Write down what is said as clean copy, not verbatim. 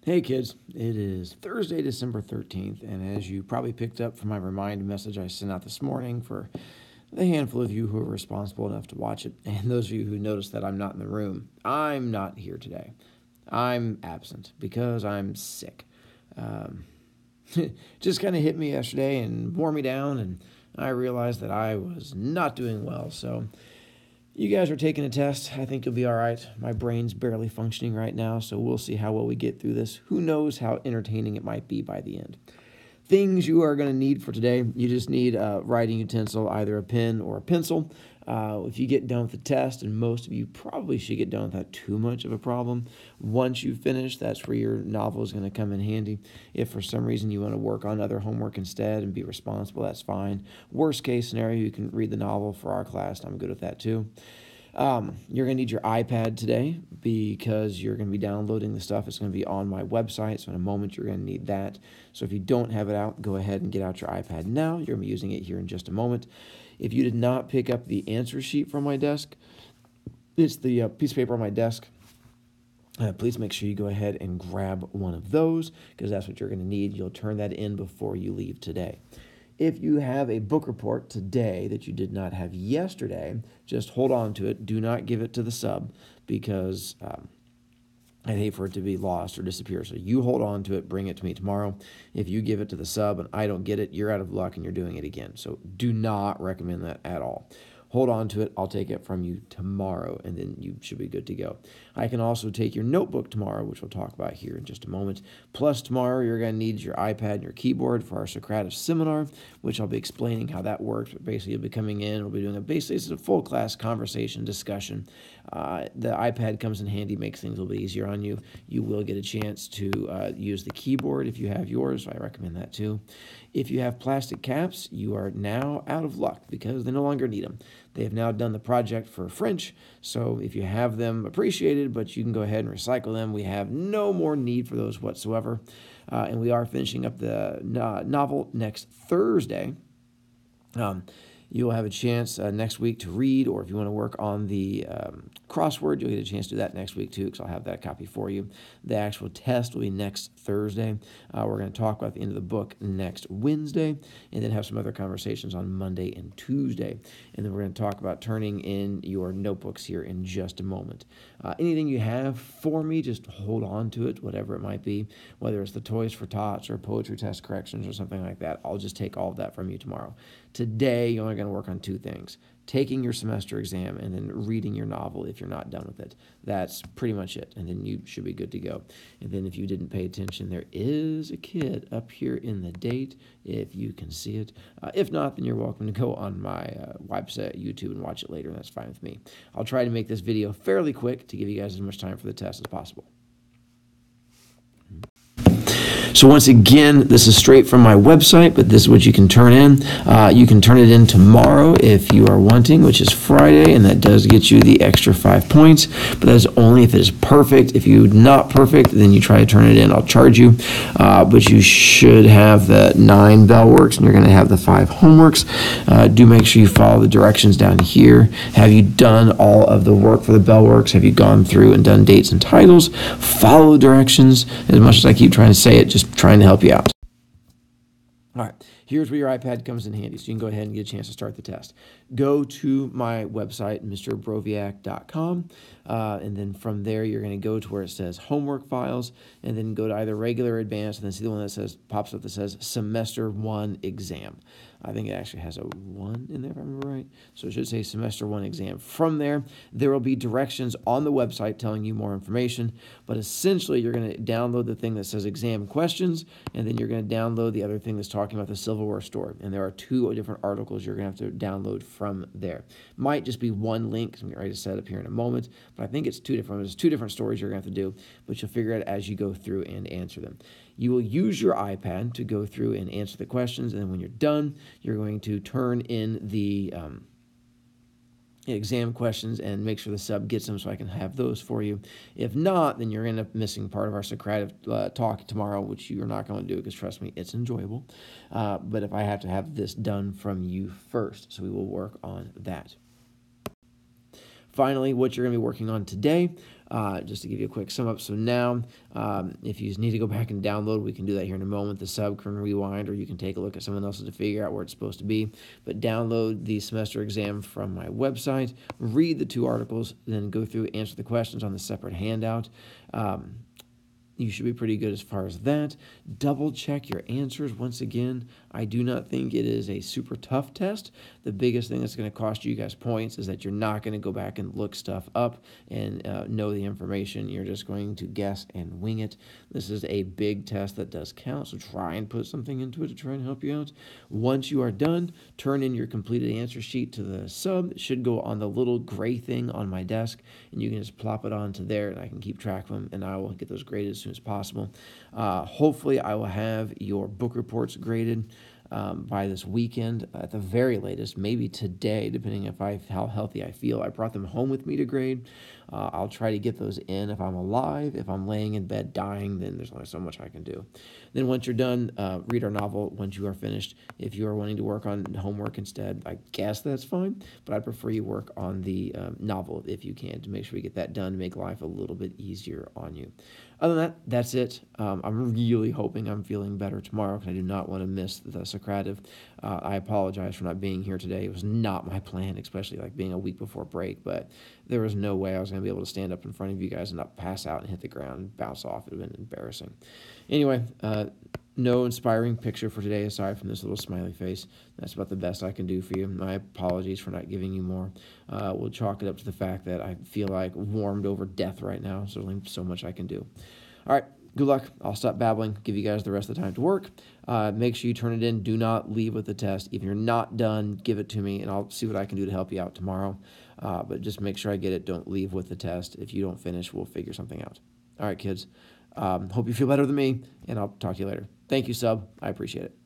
Hey kids, it is Thursday, December 13th, and as you probably picked up from my reminder message I sent out this morning for the handful of you who are responsible enough to watch it, and those of you who noticed that I'm not in the room, I'm not here today. I'm absent because I'm sick. Um, just kind of hit me yesterday and wore me down, and I realized that I was not doing well, so you guys are taking a test. I think you'll be all right. My brain's barely functioning right now, so we'll see how well we get through this. Who knows how entertaining it might be by the end. Things you are going to need for today, you just need a writing utensil, either a pen or a pencil. If you get done with the test, and most of you probably should get done without too much of a problem, once you finish, that's where your novel is going to come in handy. If for some reason you want to work on other homework instead and be responsible, that's fine. Worst case scenario, you can read the novel for our class. I'm good with that too. You're going to need your iPad today because you're going to be downloading the stuff. It's going to be on my website, so in a moment you're going to need that. So if you don't have it out, go ahead and get out your iPad now. You're going to be using it here in just a moment. If you did not pick up the answer sheet from my desk, it's the piece of paper on my desk. Please make sure you go ahead and grab one of those because that's what you're going to need. You'll turn that in before you leave today. If you have a book report today that you did not have yesterday, just hold on to it. Do not give it to the sub because I'd hate for it to be lost or disappear. So you hold on to it, bring it to me tomorrow. If you give it to the sub and I don't get it, you're out of luck and you're doing it again. So do not recommend that at all. Hold on to it. I'll take it from you tomorrow, and then you should be good to go. I can also take your notebook tomorrow, which we'll talk about here in just a moment. Plus, tomorrow you're going to need your iPad and your keyboard for our Socratic seminar, which I'll be explaining how that works. But basically, you'll be coming in. We'll be doing it's a full class conversation discussion. The iPad comes in handy, makes things a little bit easier on you. You will get a chance to use the keyboard if you have yours. I recommend that too. If you have plastic caps, you are now out of luck because they no longer need them. They have now done the project for French, so if you have them, appreciated, but you can go ahead and recycle them. We have no more need for those whatsoever, and we are finishing up the novel next Thursday. You'll have a chance next week to read, or if you want to work on the crossword, you'll get a chance to do that next week too, because I'll have that copy for you. The actual test will be next Thursday. We're going to talk about the end of the book next Wednesday, and then have some other conversations on Monday and Tuesday. And then we're going to talk about turning in your notebooks here in just a moment. Anything you have for me, just hold on to it, whatever it might be, whether it's the Toys for Tots or poetry test corrections or something like that. I'll just take all of that from you tomorrow. Today, you're only going to work on two things: taking your semester exam and then reading your novel if you're not done with it. That's pretty much it, and then you should be good to go. And then if you didn't pay attention, there is a kid up here in the date if you can see it. If not, then you're welcome to go on my website, YouTube, and watch it later. That's fine with me. I'll try to make this video fairly quick to give you guys as much time for the test as possible. So once again, this is straight from my website, but this is what you can turn in. You can turn it in tomorrow if you are wanting, which is Friday, and that does get you the extra 5 points, but that is only if it is perfect. If you're not perfect, then you try to turn it in. I'll charge you, but you should have the 9 bell works, and you're going to have the 5 homeworks. Do make sure you follow the directions down here. Have you done all of the work for the bell works? Have you gone through and done dates and titles? Follow the directions. As much as I keep trying to say it, just trying to help you out. All right, here's where your iPad comes in handy, so you can go ahead and get a chance to start the test. Go to my website, MrBroviac.com, and then from there you're going to go to where it says Homework Files, and then go to either Regular or Advanced, and then see the one that says pops up that says Semester 1 Exam. I think it actually has a 1 in there, if I remember right. So it should say Semester 1 Exam. From there, there will be directions on the website telling you more information, but essentially you're going to download the thing that says Exam Questions, and then you're going to download the other thing that's talking about the silverware store. And there are 2 different articles you're going to have to download from there. Might just be one link, I'm getting ready to set up here in a moment, but I think it's 2 different. There's 2 different stories you're going to have to do, but you'll figure it as you go through and answer them. You will use your iPad to go through and answer the questions, and then when you're done, you're going to turn in the exam questions and make sure the sub gets them so I can have those for you. If not, then you're going to end up missing part of our Socratic talk tomorrow, which you're not going to do because, trust me, it's enjoyable. But if I have to have this done from you first, so we will work on that. Finally, what you're going to be working on today, just to give you a quick sum up. So now, if you need to go back and download, we can do that here in a moment. The sub can rewind, or you can take a look at someone else's to figure out where it's supposed to be. But download the semester exam from my website, read the 2 articles, then go through, answer the questions on the separate handout. You should be pretty good as far as that. Double check your answers. Once again, I do not think it is a super tough test. The biggest thing that's going to cost you guys points is that you're not going to go back and look stuff up and know the information. You're just going to guess and wing it. This is a big test that does count, so try and put something into it to try and help you out. Once you are done, turn in your completed answer sheet to the sub. It should go on the little gray thing on my desk, and you can just plop it onto there, and I can keep track of them, and I will get those graded as soon as possible. Hopefully, I will have your book reports graded by this weekend at the very latest, maybe today, depending if how healthy I feel. I brought them home with me to grade. I'll try to get those in if I'm alive. If I'm laying in bed dying, then there's only so much I can do. Then once you're done, read our novel once you are finished. If you are wanting to work on homework instead, I guess that's fine, but I prefer you work on the novel if you can, to make sure we get that done, to make life a little bit easier on you. Other than that, that's it. I'm really hoping I'm feeling better tomorrow, because I do not want to miss the Socrative. I apologize for not being here today. It was not my plan, especially like being a week before break, but there was no way I was going to be able to stand up in front of you guys and not pass out and hit the ground and bounce off. It would have been embarrassing. Anyway, no inspiring picture for today aside from this little smiley face. That's about the best I can do for you. My apologies for not giving you more. We'll chalk it up to the fact that I feel like warmed over death right now. So there's only so much I can do. All right, good luck. I'll stop babbling, give you guys the rest of the time to work. Make sure you turn it in. Do not leave with the test. If you're not done, give it to me, and I'll see what I can do to help you out tomorrow. But just make sure I get it. Don't leave with the test. If you don't finish, we'll figure something out. All right, kids. Hope you feel better than me, and I'll talk to you later. Thank you, sub. I appreciate it.